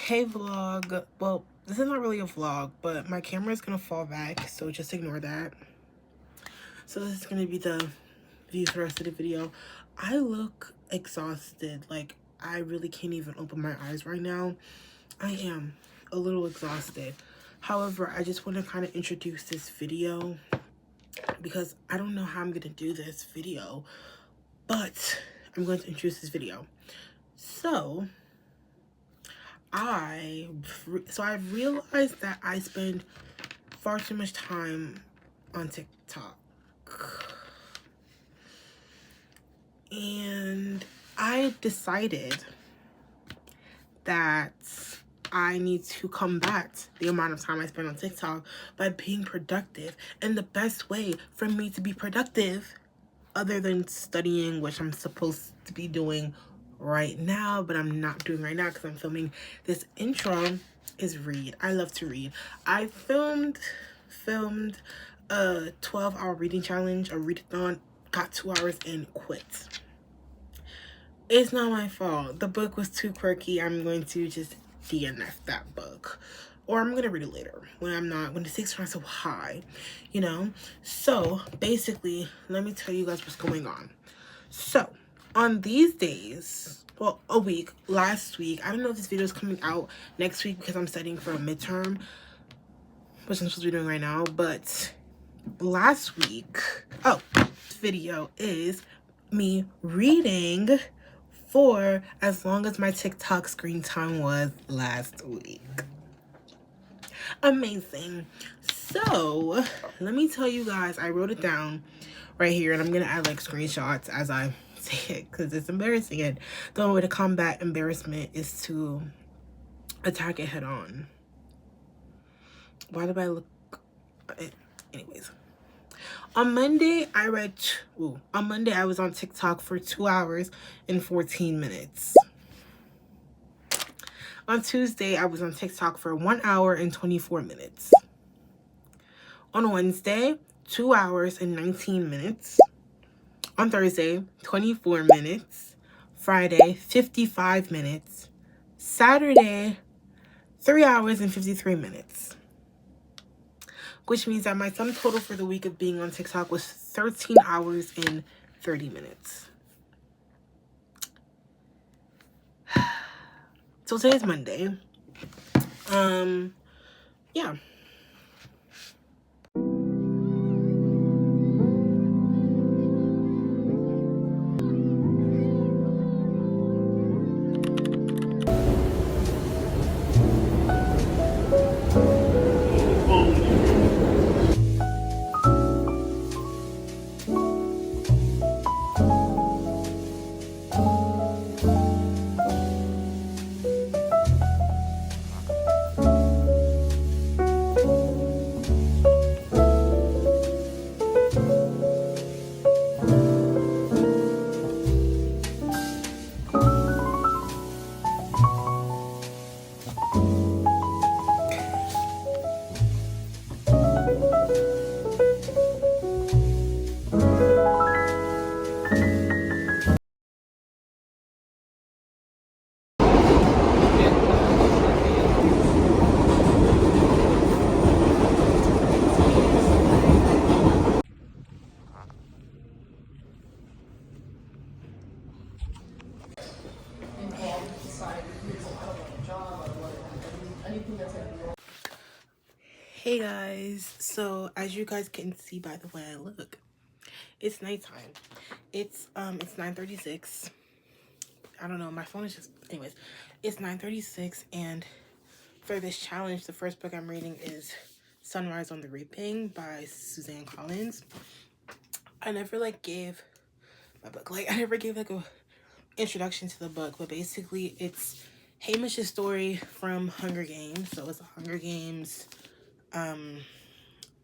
Hey vlog. Well, this is not really a vlog, but my camera is gonna fall back, so just ignore that. So this is gonna be the view for the rest of the video. I look exhausted. Like, I really can't even open my eyes right now. I am a little exhausted. However, I just want to kind of introduce this video because I don't know how I'm gonna do this video, but I'm going to introduce this video. So I've realized that I spend far too much time on TikTok. And I decided that I need to combat the amount of time I spend on TikTok by being productive. And the best way for me to be productive, other than studying, which I'm supposed to be doing right now, but I'm not doing right now because I'm filming this intro, is read. I love to read. I filmed a 12-hour reading challenge, a readathon, got 2 hours and quit. It's not my fault. The book was too quirky. I'm going to just DNF that book, or I'm gonna read it later when the stakes aren't so high, you know. So basically, let me tell you guys what's going on. So on these days, well, last week, I don't know if this video is coming out next week because I'm studying for a midterm, which I'm supposed to be doing right now, but last week, this video is me reading for as long as my TikTok screen time was last week. Amazing. So let me tell you guys, I wrote it down right here, and I'm gonna add like screenshots as I say it because it's embarrassing, and the only way to combat embarrassment is to attack it head on. Why do I look anyways? On Monday, I was on TikTok for 2 hours and 14 minutes. On Tuesday, I was on TikTok for 1 hour and 24 minutes. On Wednesday, 2 hours and 19 minutes. On Thursday, 24 minutes. Friday, 55 minutes. Saturday, 3 hours and 53 minutes. Which means that my sum total for the week of being on TikTok was 13 hours and 30 minutes. So today's Monday. Yeah. Hey guys, so as you guys can see by the way I look, it's nighttime. It's 9:36. I don't know, my phone is just, anyways, it's 9:36, and for this challenge, the first book I'm reading is Sunrise on the Reaping by Suzanne Collins. I never gave my book, I never gave a introduction to the book, but basically it's Hamish's story from Hunger Games. So it's a Hunger Games, I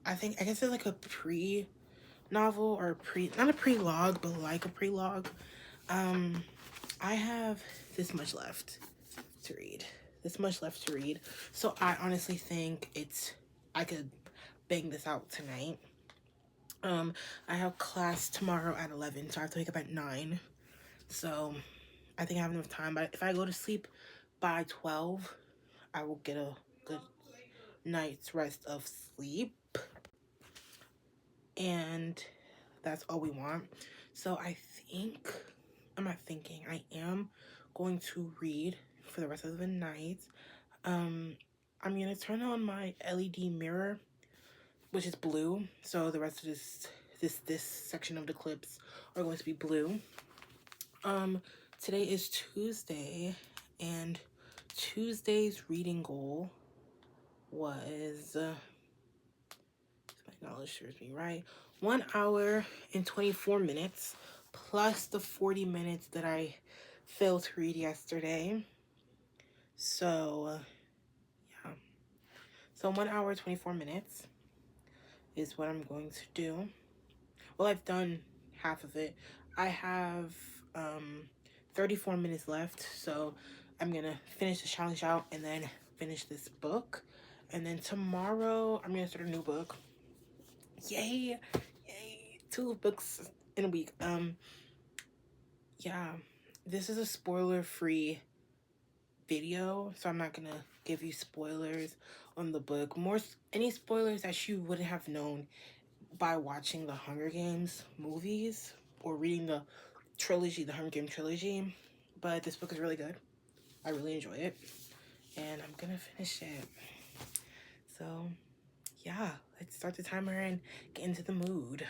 guess it's like a pre-novel, or not a pre-log, but like a pre-log. I have this much left to read. So I honestly think I could bang this out tonight. I have class tomorrow at 11, so I have to wake up at 9. So I think I have enough time, but if I go to sleep by 12, I will get a good night's rest of sleep. And that's all we want. So I am going to read for the rest of the night. I'm gonna turn on my LED mirror, which is blue. So the rest of this section of the clips are going to be blue. Today is Tuesday, and Tuesday's reading goal was, my knowledge serves me right, 1 hour and 24 minutes, plus the 40 minutes that I failed to read yesterday. So, yeah. So 1 hour, 24 minutes is what I'm going to do. Well, I've done half of it. I have 34 minutes left, so I'm gonna finish the challenge out and then finish this book. And then tomorrow I'm gonna start a new book. Yay! Yay! 2 books in a week. Yeah, this is a spoiler-free video, so I'm not gonna give you spoilers on the book. Any spoilers that you wouldn't have known by watching the Hunger Games movies or reading the trilogy, the Hunger Games trilogy. But this book is really good. I really enjoy it, and I'm gonna finish it. So yeah, let's start the timer and get into the mood.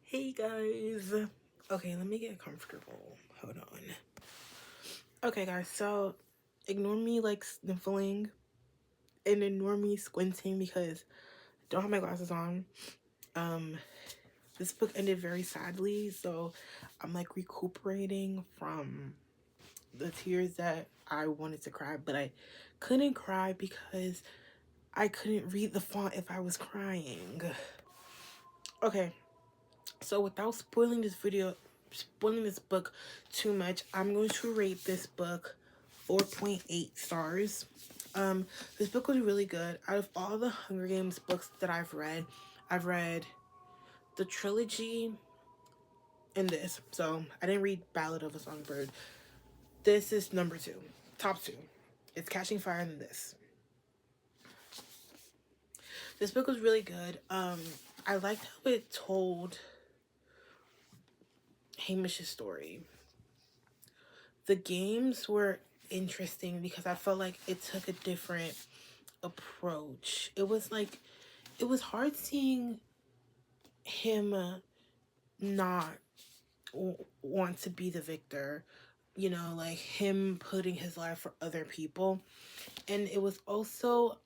Hey guys. Okay, let me get comfortable. Hold on. Okay guys, so ignore me like sniffling and ignore me squinting because I don't have my glasses on. This book ended very sadly, so I'm like recuperating from the tears that I wanted to cry, but I couldn't cry because I couldn't read the font if I was crying. Okay, so without spoiling this book too much, I'm going to rate this book 4.8 stars. This book was really good. Out of all the Hunger Games books that I've read the trilogy and this. So I didn't read Ballad of a Songbird. This is number 2, top 2. It's Catching Fire and this. This book was really good. I liked how it told Hamish's story. The games were interesting because I felt like it took a different approach. It was hard seeing him not want to be the victor, you know, like him putting his life for other people. And it was also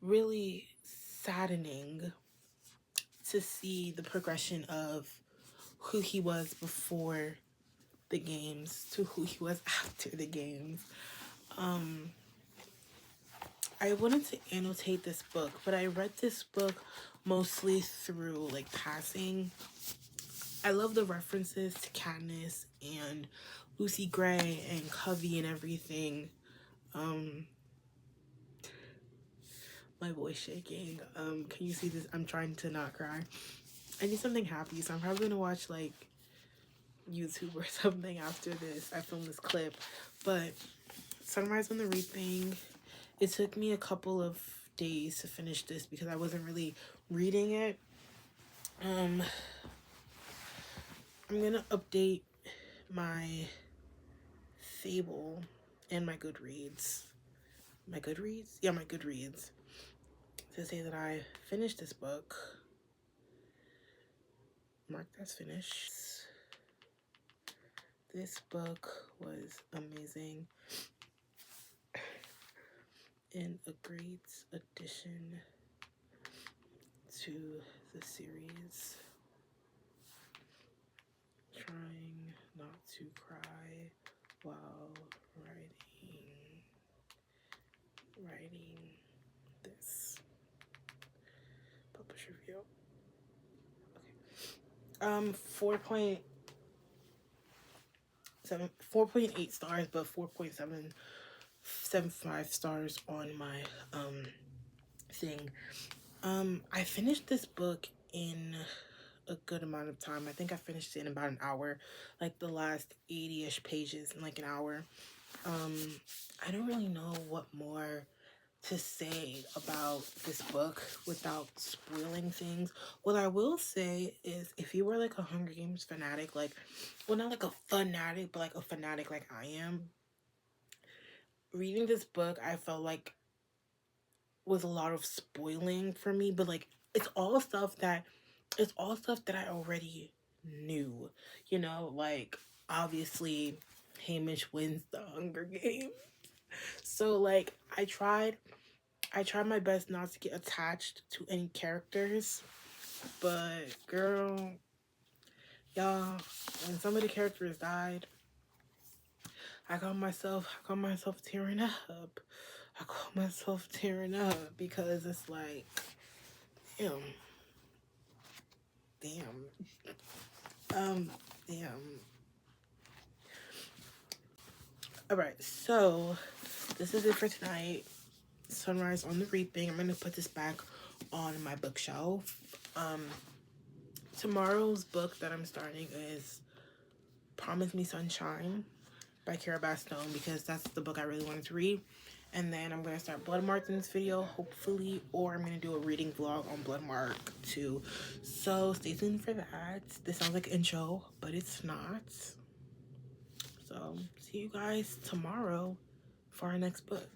really saddening to see the progression of who he was before the games to who he was after the games. I wanted to annotate this book, but I read this book mostly through like passing. I love the references to Katniss and Lucy Gray and Covey and everything. My voice shaking. Can you see this? I'm trying to not cry. I need something happy, so I'm probably gonna watch like YouTube or something after this. I filmed this clip, but Sunrise on the Reaping. It took me a couple of days to finish this because I wasn't really reading it. I'm gonna update my Fable and my Goodreads. My Goodreads? Yeah, my Goodreads. To say that I finished this book. Mark that's finished. This book was amazing and a great addition to the series. Trying not to cry while writing this publish review. Okay. 4.8 stars, but 4.775 stars on my thing. I finished this book in a good amount of time. I think I finished it in about an hour, like the last 80-ish pages in like an hour. I don't really know what more to say about this book without spoiling things. What I will say is, if you were like a Hunger Games fanatic, like, well, not like a fanatic, but like a fanatic like I am, reading this book, I felt like was a lot of spoiling for me, but like it's all stuff that I already knew, you know, like obviously Hamish wins the Hunger Games. So like I tried my best not to get attached to any characters, but girl, y'all, when some of the characters died, I got myself tearing up. I caught myself tearing up because it's like, damn. Alright, so this is it for tonight. Sunrise on the Reaping. I'm gonna put this back on my bookshelf. Tomorrow's book that I'm starting is Promise Me Sunshine by Kara Bastone, because that's the book I really wanted to read. And then I'm going to start Bloodmark in this video, hopefully, or I'm going to do a reading vlog on Bloodmark too. So stay tuned for that. This sounds like an intro, but it's not. So see you guys tomorrow for our next book.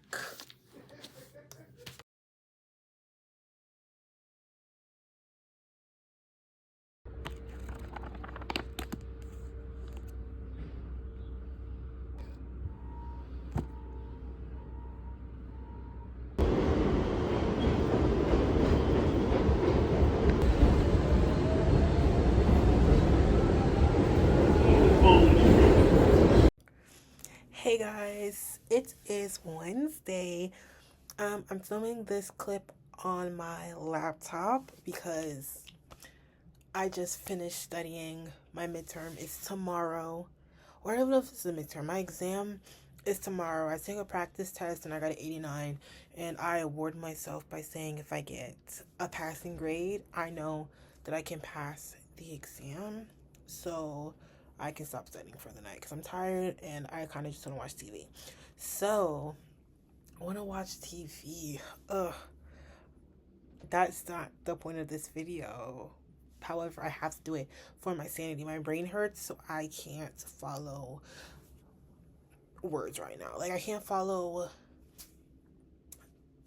Hey guys, it is Wednesday. I'm filming this clip on my laptop because I just finished studying. My midterm is tomorrow, or I don't know if it's a midterm. My exam is tomorrow. I took a practice test and I got an 89, and I award myself by saying if I get a passing grade, I know that I can pass the exam, so I can stop studying for the night because I'm tired and I kind of just want to watch TV. So I want to watch TV. Ugh, that's not the point of this video. However, I have to do it for my sanity. My brain hurts, so I can't follow words right now. Like, I can't follow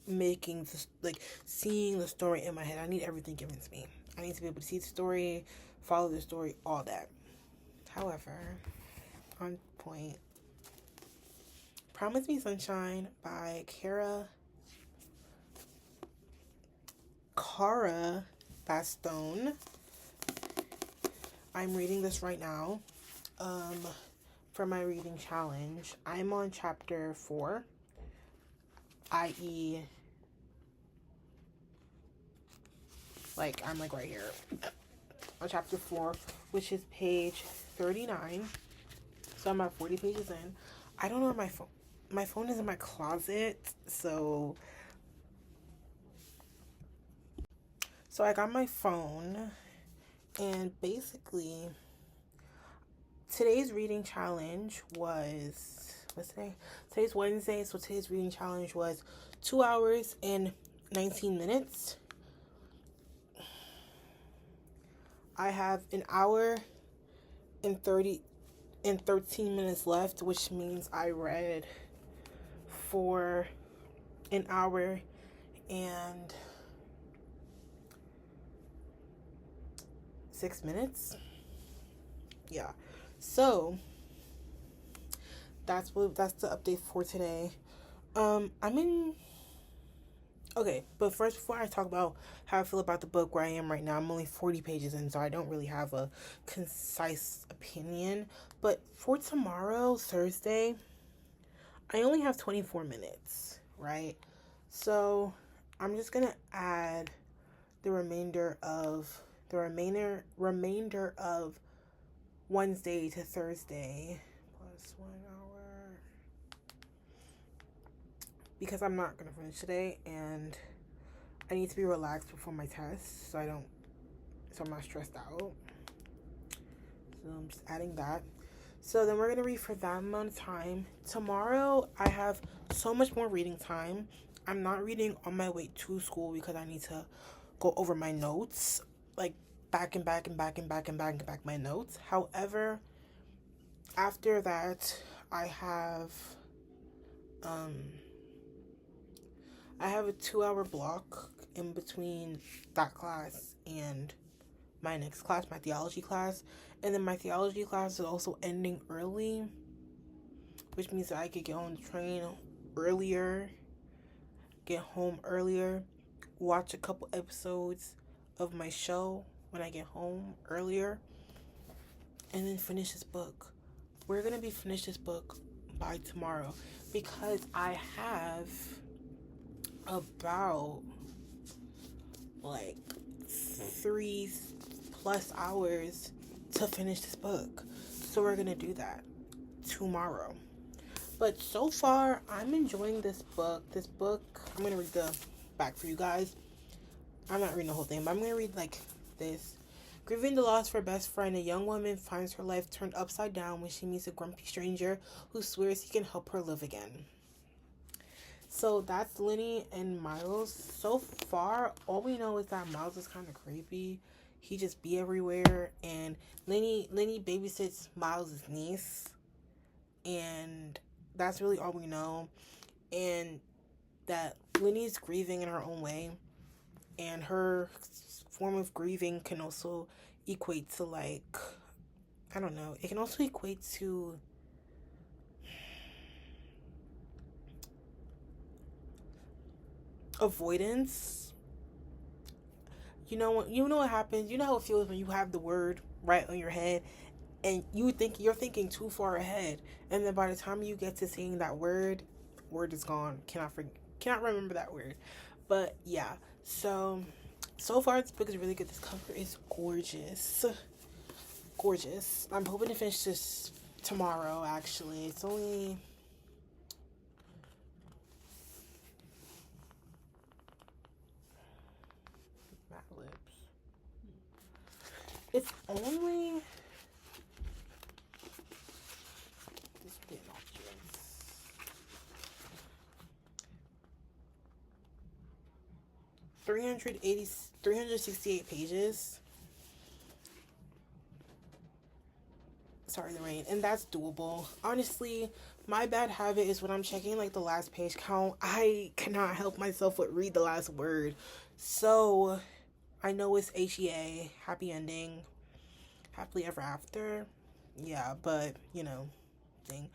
making this, like, seeing the story in my head. I need everything given to me. I need to be able to see the story, follow the story, all that. However, on point, Promise Me Sunshine by Kara Bastone. I'm reading this right now for my reading challenge. I'm on chapter 4, i.e., like, I'm like right here on chapter 4, which is page 39. So I'm at 40 pages in. I don't know where my phone is in my closet, so I got my phone, and basically today's reading challenge was, what's today? Today's Wednesday, so today's reading challenge was 2 hours and 19 minutes. I have an hour and 13 minutes left, which means I read for an hour and 6 minutes. Yeah. So that's the update for today. Okay, but first, before I talk about how I feel about the book, where I am right now, I'm only 40 pages in, so I don't really have a concise opinion. But for tomorrow, Thursday, I only have 24 minutes, right? So I'm just gonna add the remainder of Wednesday to Thursday plus 1 hour, because I'm not gonna finish today and I need to be relaxed before my test, so I'm not stressed out. So I'm just adding that. So then we're gonna read for that amount of time. Tomorrow I have so much more reading time. I'm not reading on my way to school because I need to go over my notes, like back my notes. However, after that, I have a 2-hour block in between that class and my next class, my theology class. And then my theology class is also ending early, which means that I could get on the train earlier, get home earlier, watch a couple episodes of my show when I get home earlier, and then finish this book. We're going to be finished this book by tomorrow because I have about like 3+ hours to finish this book. So we're gonna do that tomorrow. But so far, I'm enjoying this book. I'm gonna read the back for you guys. I'm not reading the whole thing, but I'm gonna read like this. Grieving the loss of her best friend, a young woman finds her life turned upside down when she meets a grumpy stranger who swears he can help her live again. So that's Lenny and Miles. So far, all we know is that Miles is kind of creepy. He just be everywhere, and Lenny babysits Miles' niece, and that's really all we know. And that Lenny's grieving in her own way, and her form of grieving can also equate to, like, I don't know, it can also equate to avoidance. You know what happens. You know how it feels when you have the word right on your head, and you're thinking too far ahead, and then by the time you get to seeing that word is gone. Cannot remember that word. But yeah, so far this book is really good. This cover is gorgeous. I'm hoping to finish this tomorrow. Actually, it's only matte lips. It's only 368 pages. Sorry, the rain. And that's doable. Honestly, my bad habit is when I'm checking like the last page count, I cannot help myself but read the last word. So I know it's HEA, happy ending, happily ever after. Yeah, but thing.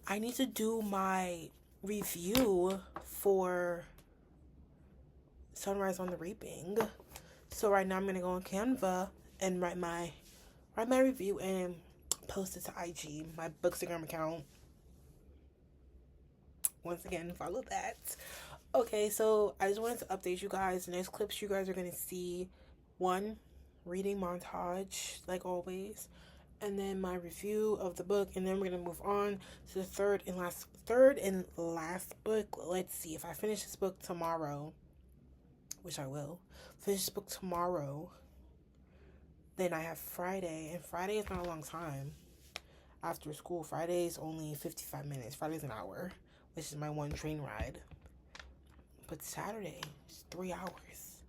I need to do my review for Sunrise on the Reaping. So right now I'm gonna go on Canva and write my review and post it to IG, my Bookstagram account. Once again, follow that. Okay, so I just wanted to update you guys. The next clips you guys are gonna see, one, reading montage like always, and then my review of the book, and then we're gonna move on to the third and last book. Let's see, if I finish this book tomorrow, which I will finish this book tomorrow, then I have Friday, and Friday is not a long time after school. Friday is only 55 minutes. Friday's an hour, which is my one train ride. But Saturday is 3 hours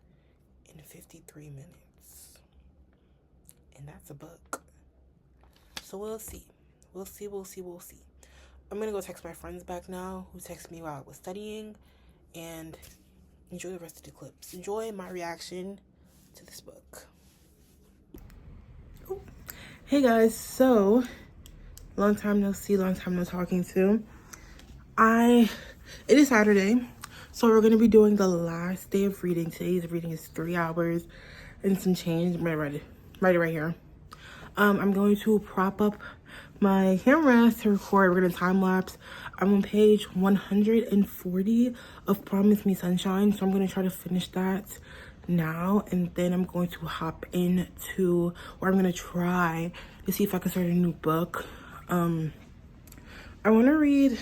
and 53 minutes, and that's a book. So we'll see. I'm gonna go text my friends back now who texted me while I was studying, and enjoy the rest of the clips. Enjoy my reaction to this book. Hey guys, so Long time no see, long time no talking to. It is Saturday, so we're gonna be doing the last day of reading. Today's reading is 3 hours and some change. I'm gonna write it right here. I'm going to prop up my camera to record. We're gonna time lapse. I'm on page 140 of Promise Me Sunshine, so I'm gonna try to finish that now, and then I'm going to hop into, or I'm gonna try to see if I can start a new book. I want to read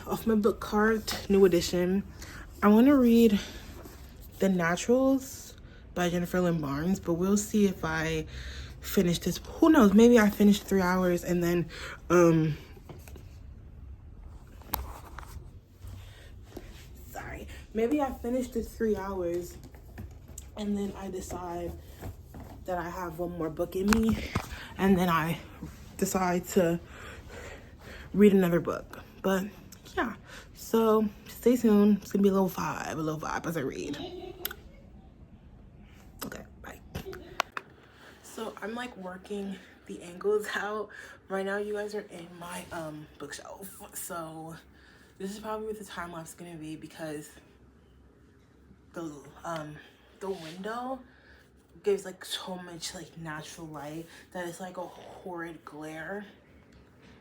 off my book cart, new edition. I want to read The Naturals by Jennifer Lynn Barnes, but we'll see if I finish this. Who knows? Maybe I finish 3 hours and then maybe I finish this 3 hours and then I decide that I have one more book in me, and then I decide to read another book. But yeah, so stay tuned. It's gonna be a little vibe as I read. Okay, bye. So I'm like working the angles out right now. You guys are in my bookshelf, so this is probably what the time lapse is gonna be, because the window gives like so much like natural light that it's like a horrid glare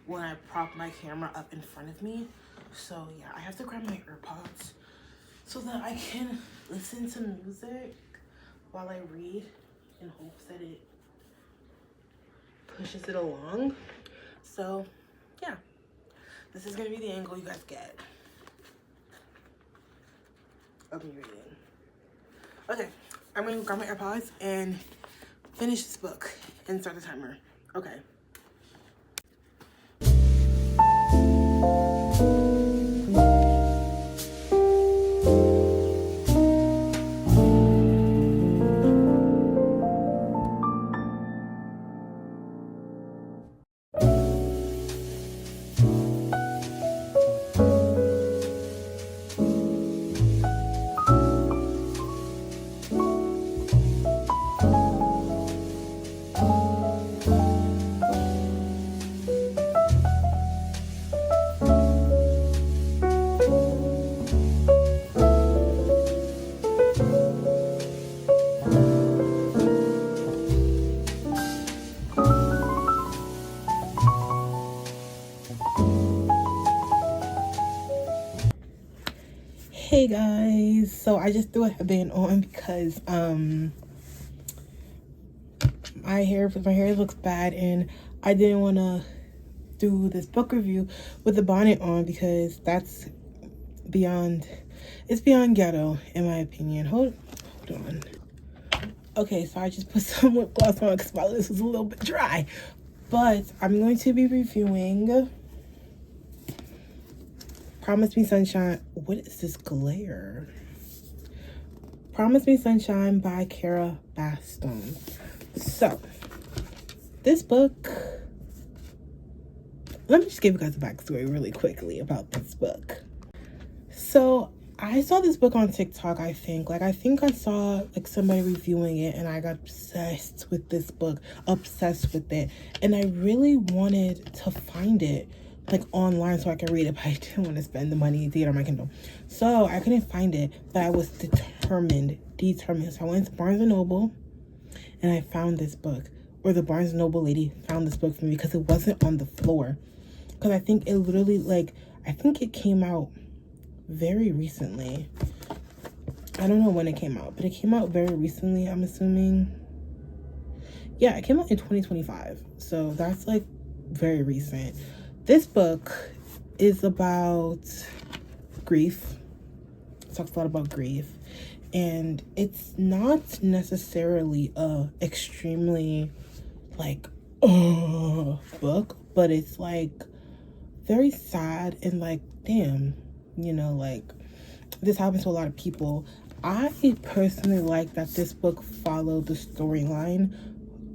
when I prop my camera up in front of me. So yeah, I have to grab my AirPods so that I can listen to music while I read in hopes that it pushes it along. So yeah, this is gonna be the angle you guys get of me reading. Okay, I'm gonna grab my AirPods and finish this book and start the timer. Okay. Hey guys, so I just threw a headband on because my hair looks bad, and I didn't want to do this book review with the bonnet on because that's beyond ghetto in my opinion. Hold on. Okay, so I just put some lip gloss on because my lips was a little bit dry, but I'm going to be reviewing Promise Me Sunshine. What is this glare? Promise Me Sunshine by Kara Bastone. So, this book, let me just give you guys a backstory really quickly about this book. So, I saw this book on TikTok, I think I saw like somebody reviewing it, and I got obsessed with this book, obsessed with it. And I really wanted to find it like online so I could read it, but I didn't want to spend the money to get it on my Kindle. So I couldn't find it, but I was determined. So I went to Barnes & Noble and I found this book, or the Barnes & Noble lady found this book for me because it wasn't on the floor. Because I think it literally, I think it came out very recently. I don't know when it came out, but it came out very recently, I'm assuming. Yeah, it came out in 2025. So that's like very recent. This book is about grief. It talks a lot about grief. And it's not necessarily a extremely book, but it's very sad and damn, this happens to a lot of people. I personally like that this book followed the storyline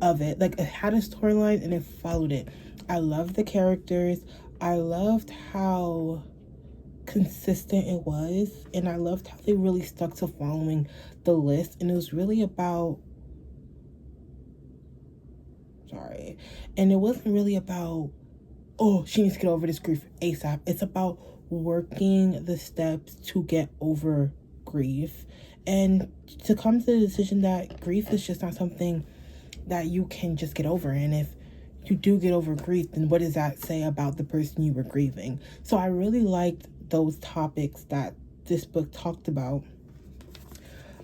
of it. It had a storyline and it followed it. I loved the characters. I loved how consistent it was, and I loved how they really stuck to following the list. And it was really about Sorry. And it wasn't really about, oh, she needs to get over this grief ASAP. It's about working the steps to get over grief and to come to the decision that grief is just not something that you can just get over. And if you do get over grief, then what does that say about the person you were grieving? So I really liked those topics that this book talked about.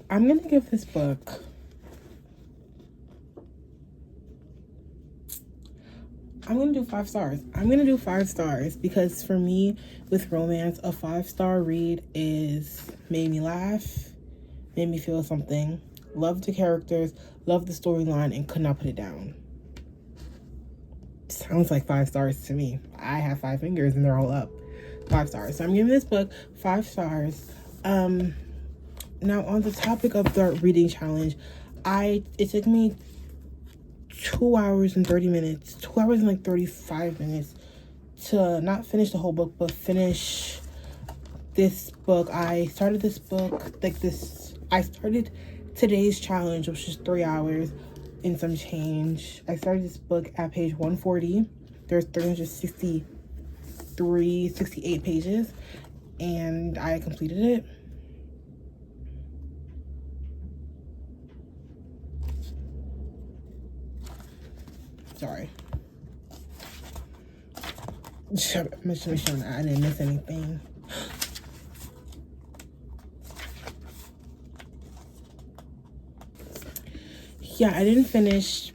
I'm gonna give this book I'm gonna do 5 stars. I'm gonna do 5 stars because for me, with romance, a 5-star read is made me laugh, made me feel something, loved the characters, loved the storyline, and could not put it down. Sounds like 5 stars to me. I have 5 fingers and they're all up. 5 stars. So I'm giving this book 5 stars. Now on the topic of the reading challenge, it took me 2 hours and 30 minutes, 2 hours and like 35 minutes to not finish the whole book, but finish this book. I started this book I started today's challenge, which is 3 hours and some change. I started this book at page 140. There's 68 pages, and I completed it. Sorry. I'm sure I didn't miss anything. Yeah, I didn't finish.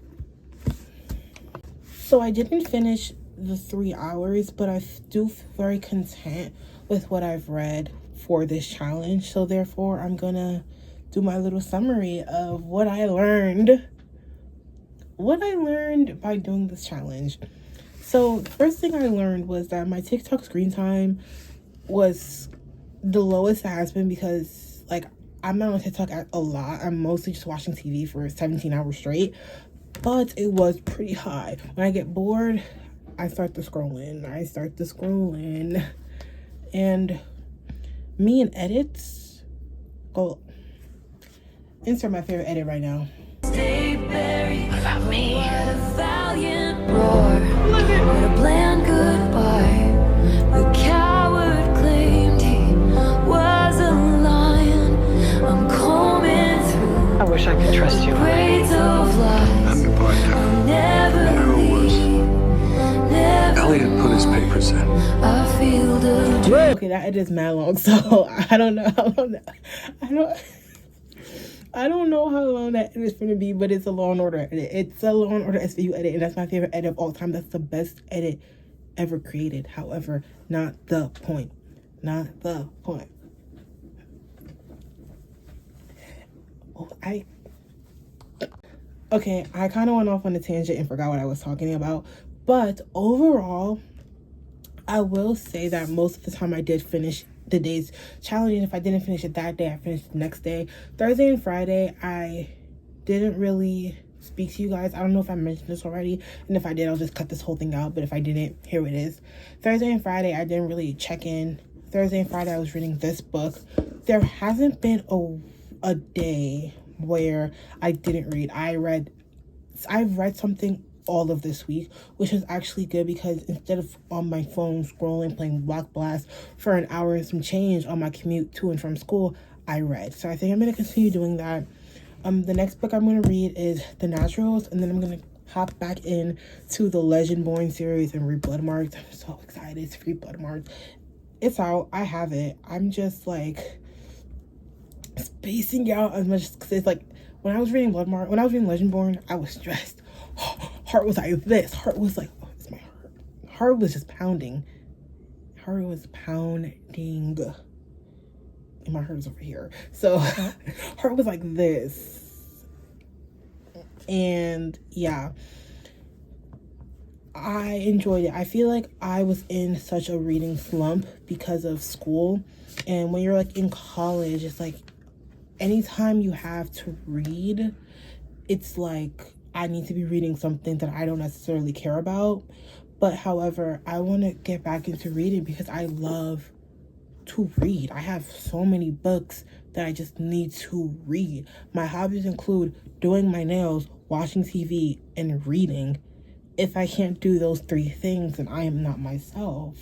So I didn't finish the 3 hours, but I do feel very content with what I've read for this challenge. So therefore, I'm gonna do my little summary of what I learned by doing this challenge. So the first thing I learned was that my TikTok screen time was the lowest it has been because, like, I'm not on TikTok a lot. I'm mostly just watching TV for 17 hours straight. But it was pretty high. When I get bored, I start to scrolling. And me and edits. Go insert my favorite edit right now. What about me? A valiant roar. What a bland goodbye. The coward claimed he was a lion. I'm combing through. I wish I could trust you. I'm your partner. Never was. Elliot put his papers in. I feel the okay, that edit is mad long, so I don't know how long I don't know how long that edit is going to be, but it's a Law and Order edit. It's a Law and Order SVU edit, and that's my favorite edit of all time. That's the best edit ever created. However, not the point. I kind of went off on a tangent and forgot what I was talking about. But overall, I will say that most of the time I did finish the day's challenge, and if I didn't finish it that day, I finished the next day. Thursday and Friday, I didn't really speak to you guys. I don't know if I mentioned this already, and if I did, I'll just cut this whole thing out, but if I didn't, here it is. Thursday and Friday, I didn't really check in. Thursday and Friday, I was reading this book. There hasn't been a day where I didn't read. I've read something all of this week, which is actually good because instead of on my phone scrolling, playing Block Blast for an hour and some change on my commute to and from school, I read. So I think I'm going to continue doing that. The next book I'm going to read is The Naturals, and then I'm going to hop back in to the Legend Born series and read Blood Marked. I'm so excited to read Blood Marked. It's out. I have it. I'm just like spacing out as much because it's like when I was reading Legend Born, I was stressed. Heart was like this. Heart was like, oh, it's my heart. Heart was just pounding. Heart was pounding. And my heart is over here. So heart was like this. And yeah, I enjoyed it. I feel like I was in such a reading slump because of school. And when you're like in college, it's like anytime you have to read, it's like I need to be reading something that I don't necessarily care about. But however, I want to get back into reading because I love to read. I have so many books that I just need to read. My hobbies include doing my nails, watching TV, and reading. If I can't do those 3 things, then I am not myself.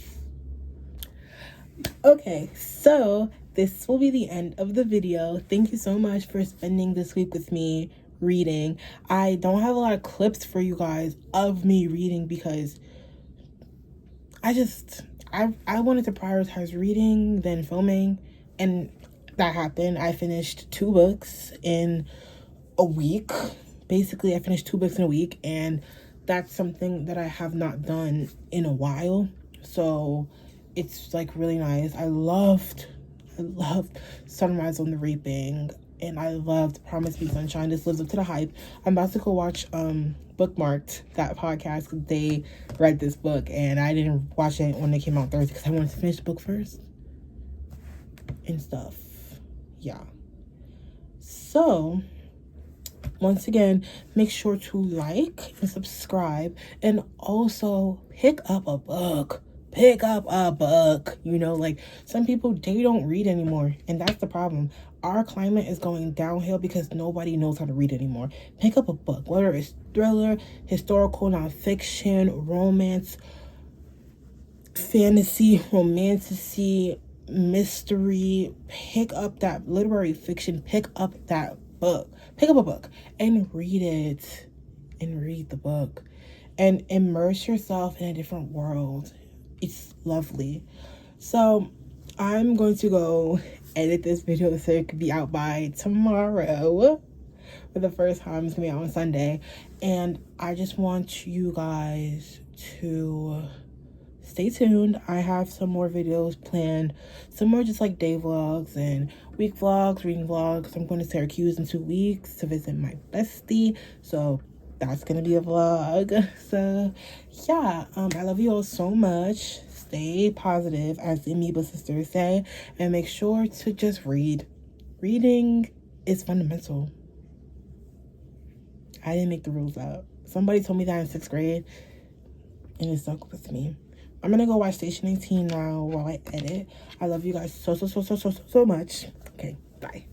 Okay, so this will be the end of the video. Thank you so much for spending this week with me reading. I don't have a lot of clips for you guys of me reading because I wanted to prioritize reading than filming, and that happened. I finished 2 books in a week. Basically, I finished 2 books in a week, and that's something that I have not done in a while. So it's like really nice. I loved Sunrise on the Reaping, and I loved Promise Me Sunshine. This lives up to the hype. I'm about to go watch Bookmarked, that podcast, because they read this book, and I didn't watch it when it came out Thursday because I wanted to finish the book first and stuff. Yeah. So once again, make sure to like and subscribe, and also pick up a book. You know, like, some people, they don't read anymore, and that's the problem. Our climate is going downhill because nobody knows how to read anymore. Pick up a book, whether it's thriller, historical, nonfiction, romance, fantasy, romantasy, mystery. Pick up that literary fiction. Pick up that book. Pick up a book and read it, and read the book, and immerse yourself in a different world. It's lovely. So I'm going to go edit this video so it could be out by tomorrow. For the first time, it's gonna be out on Sunday, and I just want you guys to stay tuned. I have some more videos planned, some more just like day vlogs and week vlogs, reading vlogs. I'm going to Syracuse in 2 weeks to visit my bestie, so that's gonna be a vlog. So yeah, I love you all so much. Stay positive, as the Amoeba sisters say, and make sure to just read. Reading is fundamental. I didn't make the rules up. Somebody told me that in 6th grade, and it stuck with me. I'm gonna go watch Station 18 now while I edit. I love you guys so much. Okay, bye.